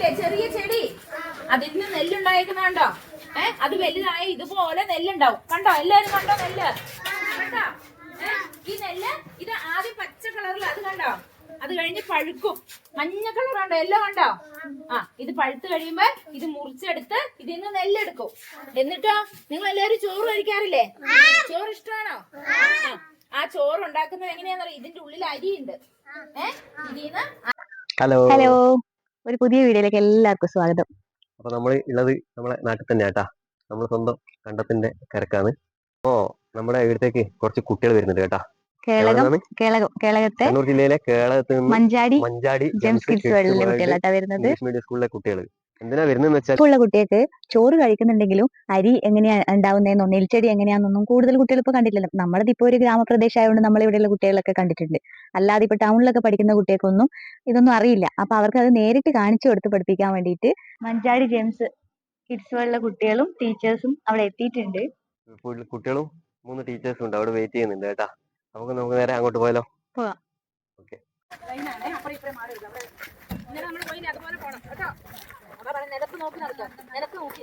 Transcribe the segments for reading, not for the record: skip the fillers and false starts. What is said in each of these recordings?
ചെടിയില്ലേ, ചെറിയ ചെടി, അതിൽ നിന്ന് നെല്ലുണ്ടായിരിക്കുന്നുണ്ടോ? അത് വലുതായ ഇതുപോലെ നെല്ലുണ്ടാവും. കണ്ടോ? എല്ലാരും കണ്ടോ നെല്ല്? കണ്ടോ? ഈ നെല്ല് ഇത് ആദ്യം പച്ച കളറിൽ, അത് കണ്ടോ? അത് കഴിഞ്ഞ് പഴുക്കും, മഞ്ഞ കളറുണ്ടോ? എല്ലാം കണ്ടോ? ഇത് പഴുത്ത് കഴിയുമ്പോ ഇത് മുറിച്ചെടുത്ത് ഇതിൽ നിന്ന് നെല്ലെടുക്കും. എന്നിട്ടോ നിങ്ങൾ എല്ലാവരും ചോറ് കഴിക്കാറില്ലേ? ചോറ് ഇഷ്ടമാണോ? ആ ചോറ് ഉണ്ടാക്കുന്നത് എങ്ങനെയാണെന്നറിയോ? ഇതിന്റെ ഉള്ളിൽ അരിയുണ്ട്. ഇതിന്ന് ഹലോ, ഒരു പുതിയ വീഡിയോയിലേക്ക് എല്ലാവർക്കും സ്വാഗതം. അപ്പൊ നമ്മൾ ഉള്ളത് നമ്മളെ നാട്ടിൽ തന്നെ ആട്ടാ. നമ്മൾ സ്വന്തം കണ്ടത്തിന്റെ കരക്കാണ്. അപ്പോ നമ്മുടെ ഇവിടത്തേക്ക് കുറച്ച് കുട്ടികൾ വരുന്നുണ്ട് കേട്ടാ. കേളകത്തെ കണ്ണൂർ ജില്ലയിലെ കേളകത്ത് നിന്ന് മഞ്ചാടി ജെംസ് കിഡ്സ് വേൾഡിലെ കുട്ടികളാട്ടാ വരുന്നത്. ഇംഗ്ലീഷ് മീഡിയം സ്കൂളിലെ കുട്ടികൾ. എന്തിനാ വരുന്നതെന്ന് വെച്ചാൽ, ഉള്ള കുട്ടികൾക്ക് ചോറ് കഴിക്കുന്നുണ്ടെങ്കിലും അരി എങ്ങനെയാ ഉണ്ടാവുന്നതെന്നോ നെൽച്ചെടി എങ്ങനെയാണെന്നൊന്നും കൂടുതൽ കുട്ടികൾ ഇപ്പൊ കണ്ടിട്ടില്ല. നമ്മളത് ഇപ്പൊ ഒരു ഗ്രാമപ്രദേശം ആയതുകൊണ്ട് നമ്മൾ ഇവിടെയുള്ള കുട്ടികളൊക്കെ കണ്ടിട്ടുണ്ട്. അല്ലാതെ ഇപ്പൊ ടൗണിലൊക്കെ പഠിക്കുന്ന കുട്ടികൾക്കൊന്നും ഇതൊന്നും അറിയില്ല. അപ്പൊ അവർക്ക് അത് നേരിട്ട് കാണിച്ചു കൊടുത്ത് പഠിപ്പിക്കാൻ വേണ്ടിയിട്ട് മഞ്ചാടി ജെംസ് കിഡ്സ് വേൾഡിലെ കുട്ടികളും ടീച്ചേഴ്സും അവിടെ എത്തിയിട്ടുണ്ട്. കുട്ടികളും 3 ടീച്ചേഴ്സും ഉണ്ട് അവിടെ വെയിറ്റ് ചെയ്യുന്നുണ്ട് കേട്ടാ. നമുക്ക് നേരെ അങ്ങോട്ട് പോയാലോ? പോവാം. ഓക്കെ. നിലത്ത് നോക്കി നടക്കാം. നിലത്ത് നോക്കി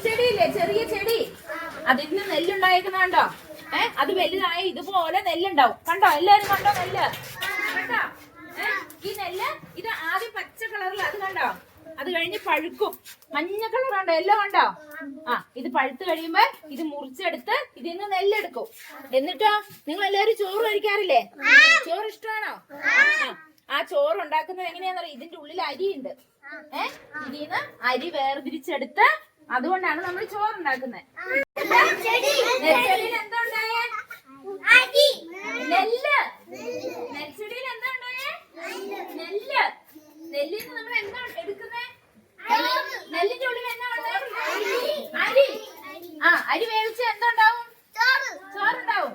ചെടിയില്ലേ, ചെറിയ ചെടി, അതിൽ നിന്ന് നെല്ലുണ്ടായിരിക്കുന്നുണ്ടോ? അത് വലുതായ ഇതുപോലെ നെല്ലുണ്ടാവും. കണ്ടോ? എല്ലാരും കണ്ടോ നെല്ല്? കണ്ടോ? ഈ നെല്ല് ഇത് ആദ്യം പച്ച കളറിൽ, അത് കണ്ടോ? അത് കഴിഞ്ഞ് പഴുക്കും, മഞ്ഞ കളറുണ്ടോ? എല്ലാം കണ്ടോ? ഇത് പഴുത്ത് കഴിയുമ്പോ ഇത് മുറിച്ചെടുത്ത് ഇതിൽ നിന്ന് നെല്ലെടുക്കും. എന്നിട്ടോ നിങ്ങൾ എല്ലാവരും ചോറ് കഴിക്കാറില്ലേ? ചോറ് ഇഷ്ടമാണോ? ആ ചോറ് ഉണ്ടാക്കുന്നത് എങ്ങനെയാണെന്നറിയോ? ഇതിന്റെ ഉള്ളിൽ അരിയുണ്ട്. ഇതിന്ന് അരി വേർതിരിച്ചെടുത്ത് അതുകൊണ്ടാണ് നമ്മൾ ചോറുണ്ടാക്കുന്നത്. നെൽച്ചെടിയിൽ എന്താ ഉണ്ടായേ? നെല്ല്. നെൽച്ചെടിയിൽ എന്താ ഉണ്ടായേ? നെല്ല്. നെല്ലിൽ നിന്ന് നമ്മൾ എന്താ എടുക്കുന്നത്? നെല്ലിന്റെ ഉള്ളിൽ എന്താ ഉള്ളത്? അരി. അരി വേവിച്ച് എന്താ ഉണ്ടാവും? ചോറുണ്ടാവും.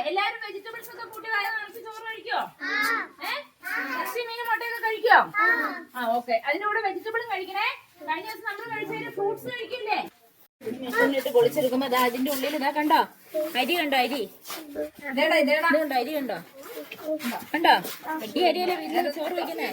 എല്ലാരും വെജിറ്റബിൾസ് ഒക്കെ കൂട്ടി വായ നിറച്ച് ചോറ് കഴിക്കോ? ഇറച്ചി മീനും മുട്ടയൊക്കെ കഴിക്കോ? ഓക്കെ. അതിന്റെ കൂടെ വെജിറ്റബിളും കഴിക്കണേ. കഴിഞ്ഞ ദിവസം നമ്മൾ കഴിച്ചതിന് ഫ്രൂട്ട്സ് കഴിക്കില്ലേ? മെഷീനിട്ട് പൊളിച്ചെടുക്കുമ്പോ അതാ അതിന്റെ ഉള്ളിൽ ഇതാ കണ്ടോ അരി കണ്ടോ അരി ഇതുണ്ടോ അരി കണ്ടോ കണ്ടോ ഈ അരിയല്ലേ വീട്ടിൽ ചോറ് വയ്ക്കുന്നേ